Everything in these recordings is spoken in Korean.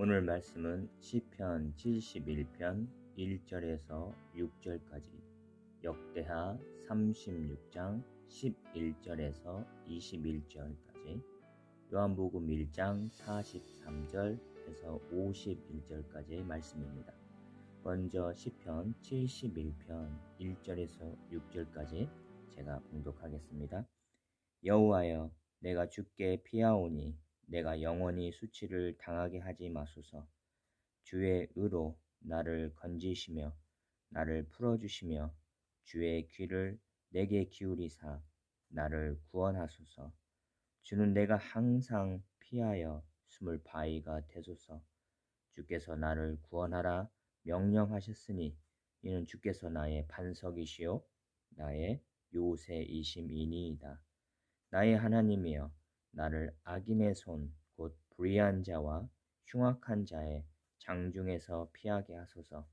오늘 말씀은 시편 71편 1절에서 6절까지, 역대하 36장 11절에서 21절까지, 요한복음 1장 43절에서 51절까지의 말씀입니다. 먼저 시편 71편 1절에서 6절까지 제가 봉독하겠습니다. 여호와여, 내가 주께 피하오니 내가 영원히 수치를 당하게 하지 마소서. 주의 의로 나를 건지시며 나를 풀어주시며 주의 귀를 내게 기울이사 나를 구원하소서. 주는 내가 항상 피하여 숨을 바위가 되소서. 주께서 나를 구원하라 명령하셨으니 이는 주께서 나의 반석이시요 나의 요새이심이니이다. 나의 하나님이여, 나를 악인의 손 곧 불의한 자와 흉악한 자의 장중에서 피하게 하소서.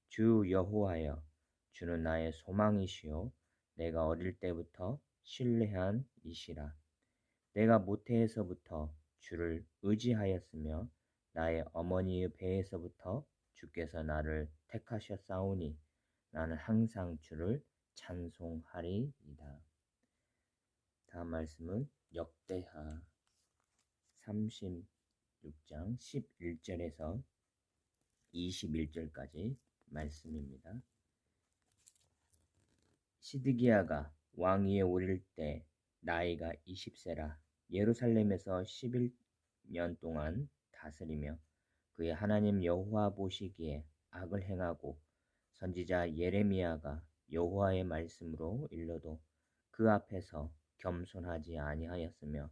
주 여호와여, 주는 나의 소망이시요 내가 어릴 때부터 신뢰한 이시라. 내가 모태에서부터 주를 의지하였으며 나의 어머니의 배에서부터 주께서 나를 택하셨사오니 나는 항상 주를 찬송하리이다. 다음 말씀은 역대하 36장 11절에서 21절까지 말씀입니다. 시드기야가 왕위에 오를 때 나이가 20세라 예루살렘에서 11년 동안 다스리며 그의 하나님 여호와 보시기에 악을 행하고 선지자 예레미야가 여호와의 말씀으로 일러도 그 앞에서 겸손하지 아니하였으며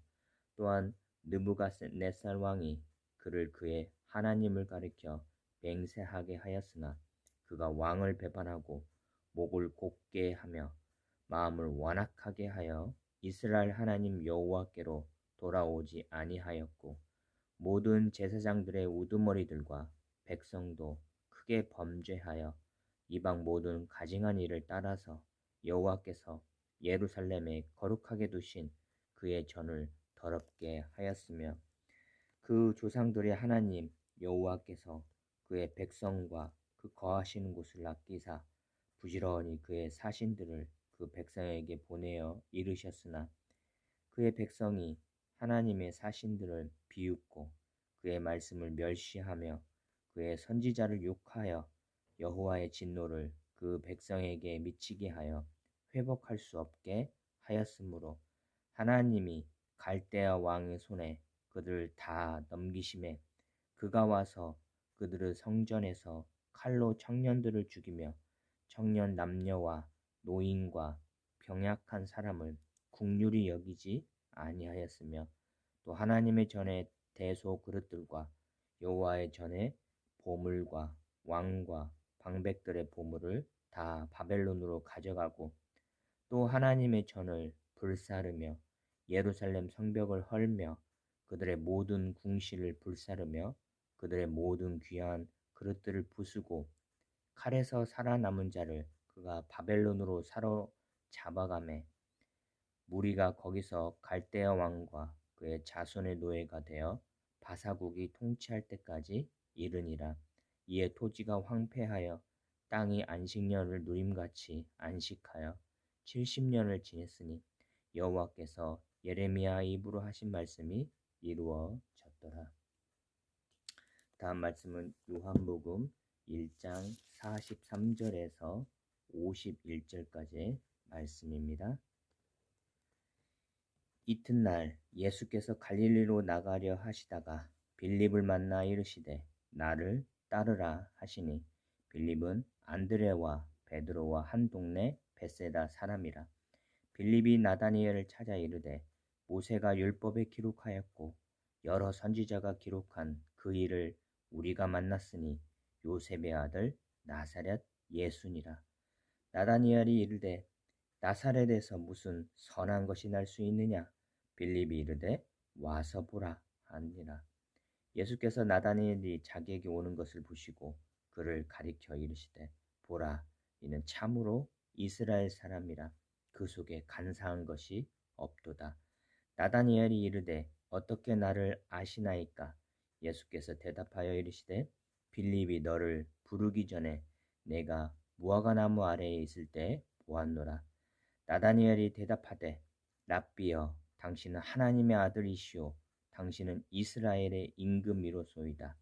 또한 느부갓네살 왕이 그를 그의 하나님을 가리켜 맹세하게 하였으나 그가 왕을 배반하고 목을 곧게 하며 마음을 완악하게 하여 이스라엘 하나님 여호와께로 돌아오지 아니하였고 모든 제사장들의 우두머리들과 백성도 크게 범죄하여 이방 모든 가증한 일을 따라서 여호와께서 예루살렘에 거룩하게 두신 그의 전을 더럽게 하였으며 그 조상들의 하나님 여호와께서 그의 백성과 그 거하시는 곳을 아끼사 부지런히 그의 사신들을 그 백성에게 보내어 이르셨으나 그의 백성이 하나님의 사신들을 비웃고 그의 말씀을 멸시하며 그의 선지자를 욕하여 여호와의 진노를 그 백성에게 미치게 하여 회복할 수 없게 하였으므로 하나님이 갈대아 왕의 손에 그들을 다 넘기심에 그가 와서 그들의 성전에서 칼로 청년들을 죽이며 청년 남녀와 노인과 병약한 사람을 국률이 여기지 아니하였으며 또 하나님의 전에 대소 그릇들과 여호와의 전에 보물과 왕과 방백들의 보물을 다 바벨론으로 가져가고 또 하나님의 전을 불사르며 예루살렘 성벽을 헐며 그들의 모든 궁실을 불사르며 그들의 모든 귀한 그릇들을 부수고 칼에서 살아남은 자를 그가 바벨론으로 사로잡아가매 무리가 거기서 갈대아 왕과 그의 자손의 노예가 되어 바사국이 통치할 때까지 이르니라. 이에 토지가 황폐하여 땅이 안식년을 누림같이 안식하여 70년을 지냈으니 여호와께서 예레미야 입으로 하신 말씀이 이루어졌더라. 다음 말씀은 요한복음 1장 43절에서 51절까지의 말씀입니다. 이튿날 예수께서 갈릴리로 나가려 하시다가 빌립을 만나 이르시되 나를 따르라 하시니 빌립은 안드레와 베드로와 한 동네 벳세다 사람이라. 빌립이 나다니엘을 찾아 이르되 모세가 율법에 기록하였고 여러 선지자가 기록한 그 일을 우리가 만났으니 요셉의 아들 나사렛 예수니라. 나다니엘이 이르되 나사렛에서 무슨 선한 것이 날 수 있느냐? 빌립이 이르되 와서 보라 하니라. 예수께서 나다니엘이 자기에게 오는 것을 보시고 그를 가리켜 이르시되 보라, 이는 참으로 이스라엘 사람이라. 그 속에 간사한 것이 없도다. 나다니엘이 이르되 어떻게 나를 아시나이까? 예수께서 대답하여 이르시되 빌립이 너를 부르기 전에 내가 무화과나무 아래에 있을 때 보았노라. 나다니엘이 대답하되 랍비여 당신은 하나님의 아들이시오 당신은 이스라엘의 임금이로소이다.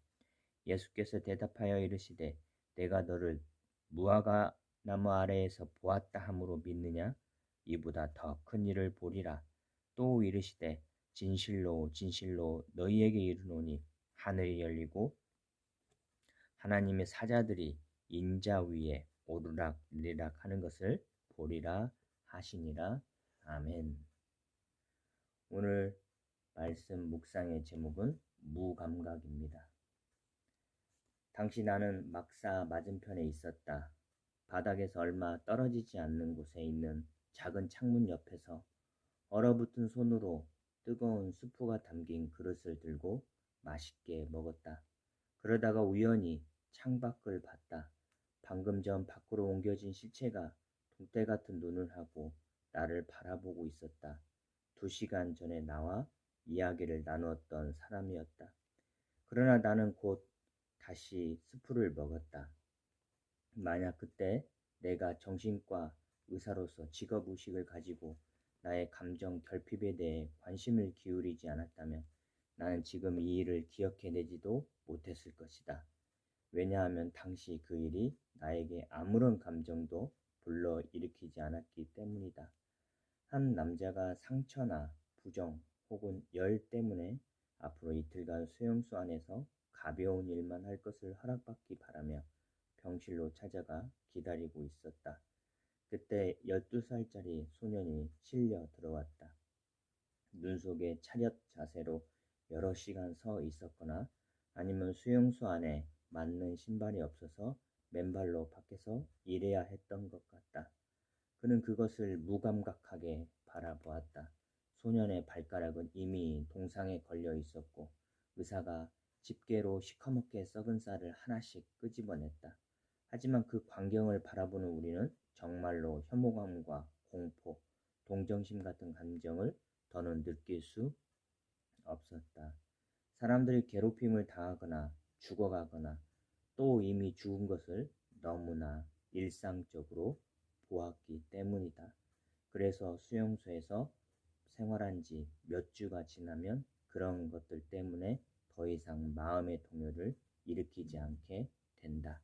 예수께서 대답하여 이르시되 내가 너를 무화과나무 아래에서 보았다 함으로 믿느냐? 이보다 더 큰 일을 보리라. 또 이르시되 진실로 진실로 너희에게 이르노니 하늘이 열리고 하나님의 사자들이 인자 위에 오르락 내리락 하는 것을 보리라 하시니라. 아멘. 오늘 말씀 묵상의 제목은 무감각입니다. 당시 나는 막사 맞은편에 있었다. 바닥에서 얼마 떨어지지 않는 곳에 있는 작은 창문 옆에서 얼어붙은 손으로 뜨거운 수프가 담긴 그릇을 들고 맛있게 먹었다. 그러다가 우연히 창밖을 봤다. 방금 전 밖으로 옮겨진 시체가 동태 같은 눈을 하고 나를 바라보고 있었다. 2시간 전에 나와 이야기를 나누었던 사람이었다. 그러나 나는 곧 다시 스프를 먹었다. 만약 그때 내가 정신과 의사로서 직업의식을 가지고 나의 감정 결핍에 대해 관심을 기울이지 않았다면 나는 지금 이 일을 기억해내지도 못했을 것이다. 왜냐하면 당시 그 일이 나에게 아무런 감정도 불러일으키지 않았기 때문이다. 한 남자가 상처나 부정 혹은 열 때문에 앞으로 이틀간 수용소 안에서 가벼운 일만 할 것을 허락받기 바라며 병실로 찾아가 기다리고 있었다. 그때 12살짜리 소년이 실려 들어왔다. 눈 속에 차렷 자세로 여러 시간 서 있었거나 아니면 수용소 안에 맞는 신발이 없어서 맨발로 밖에서 일해야 했던 것 같다. 그는 그것을 무감각하게 바라보았다. 소년의 발가락은 이미 동상에 걸려 있었고 의사가 집게로 시커멓게 썩은 쌀을 하나씩 끄집어냈다. 하지만 그 광경을 바라보는 우리는 정말로 혐오감과 공포, 동정심 같은 감정을 더는 느낄 수 없었다. 사람들이 괴롭힘을 당하거나 죽어가거나 또 이미 죽은 것을 너무나 일상적으로 보았기 때문이다. 그래서 수용소에서 생활한 지 몇 주가 지나면 그런 것들 때문에 더 이상 마음의 동요를 일으키지 않게 된다.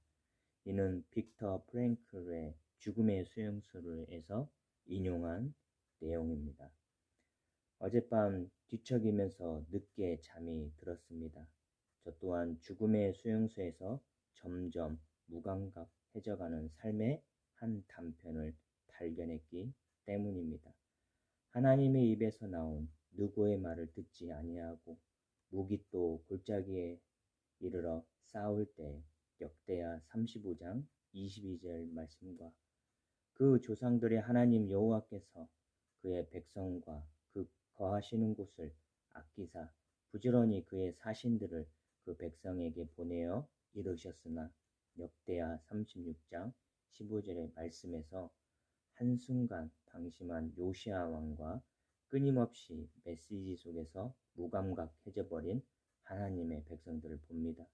이는 빅터 프랭클의 죽음의 수용소에서 인용한 내용입니다. 어젯밤 뒤척이면서 늦게 잠이 들었습니다. 저 또한 죽음의 수용소에서 점점 무감각해져가는 삶의 한 단편을 발견했기 때문입니다. 하나님의 입에서 나온 누구의 말을 듣지 아니하고 무기또 골짜기에 이르러 싸울 때 역대하 35장 22절 말씀과 그 조상들의 하나님 여호와께서 그의 백성과 그 거하시는 곳을 아끼사 부지런히 그의 사신들을 그 백성에게 보내어 이루셨으나 역대하 36장 15절의 말씀에서 한순간 방심한 요시야 왕과 끊임없이 메시지 속에서 무감각해져 버린 하나님의 백성들을 봅니다.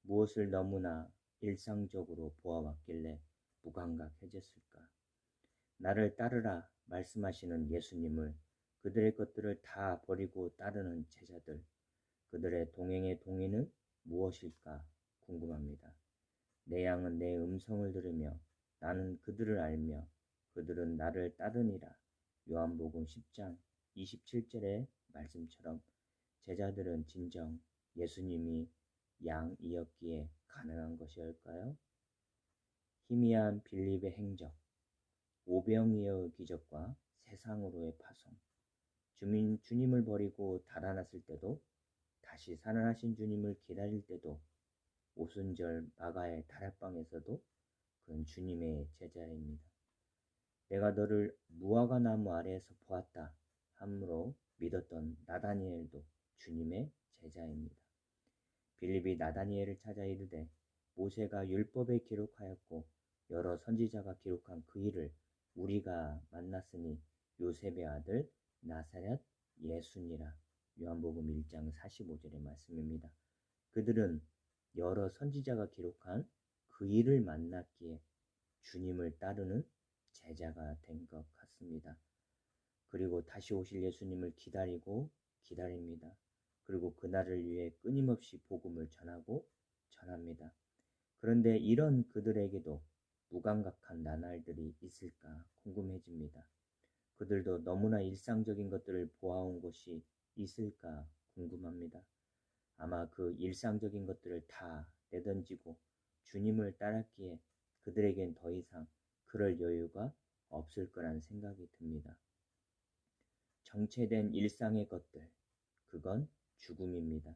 무엇을 너무나 일상적으로 보아왔길래 무감각해졌을까? 나를 따르라 말씀하시는 예수님을 그들의 것들을 다 버리고 따르는 제자들, 그들의 동행의 동의는 무엇일까 궁금합니다. 내 양은 내 음성을 들으며 나는 그들을 알며 그들은 나를 따르니라. 요한복음 10장 27절의 말씀처럼 제자들은 진정 예수님이 양이었기에 가능한 것이었을까요? 희미한 빌립의 행적, 오병이어의 기적과 세상으로의 파송, 주님을 버리고 달아났을 때도 다시 살아나신 주님을 기다릴 때도 오순절 마가의 다락방에서도 그는 주님의 제자입니다. 내가 너를 무화과나무 아래에서 보았다 함으로 믿었던 나다니엘도 주님의 제자입니다. 빌립이 나다니엘을 찾아 이르되 모세가 율법에 기록하였고 여러 선지자가 기록한 그 일을 우리가 만났으니 요셉의 아들 나사렛 예수니라. 요한복음 1장 45절의 말씀입니다. 그들은 여러 선지자가 기록한 그 일을 만났기에 주님을 따르는 제자가 된 것 같습니다. 그리고 다시 오실 예수님을 기다리고 기다립니다. 그리고 그날을 위해 끊임없이 복음을 전하고 전합니다. 그런데 이런 그들에게도 무감각한 나날들이 있을까 궁금해집니다. 그들도 너무나 일상적인 것들을 보아온 것이 있을까 궁금합니다. 아마 그 일상적인 것들을 다 내던지고 주님을 따랐기에 그들에겐 더 이상 그럴 여유가 없을 거란 생각이 듭니다. 정체된 일상의 것들, 그건 죽음입니다.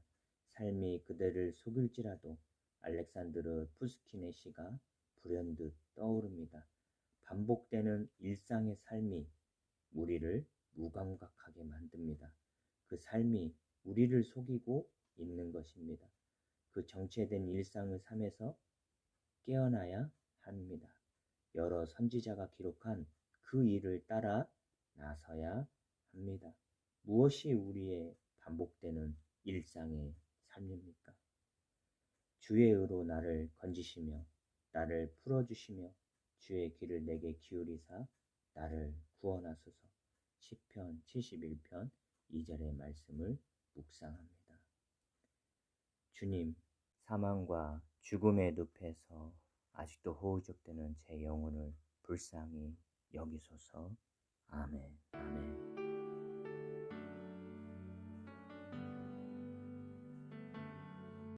삶이 그들을 속일지라도 알렉산드르 푸스킨의 시가 불현듯 떠오릅니다. 반복되는 일상의 삶이 우리를 무감각하게 만듭니다. 그 삶이 우리를 속이고 있는 것입니다. 그 정체된 일상의 삶에서 깨어나야 합니다. 여러 선지자가 기록한 그 일을 따라 나서야 합니다. 무엇이 우리의 반복되는 일상의 삶입니까? 주의 의로 나를 건지시며 나를 풀어주시며 주의 길을 내게 기울이사 나를 구원하소서. 시편 71편 2절의 말씀을 묵상합니다. 주님, 사망과 죽음의 늪에서 아직도 허우적대는 제 영혼을 불쌍히 여기소서. 아멘. 아멘.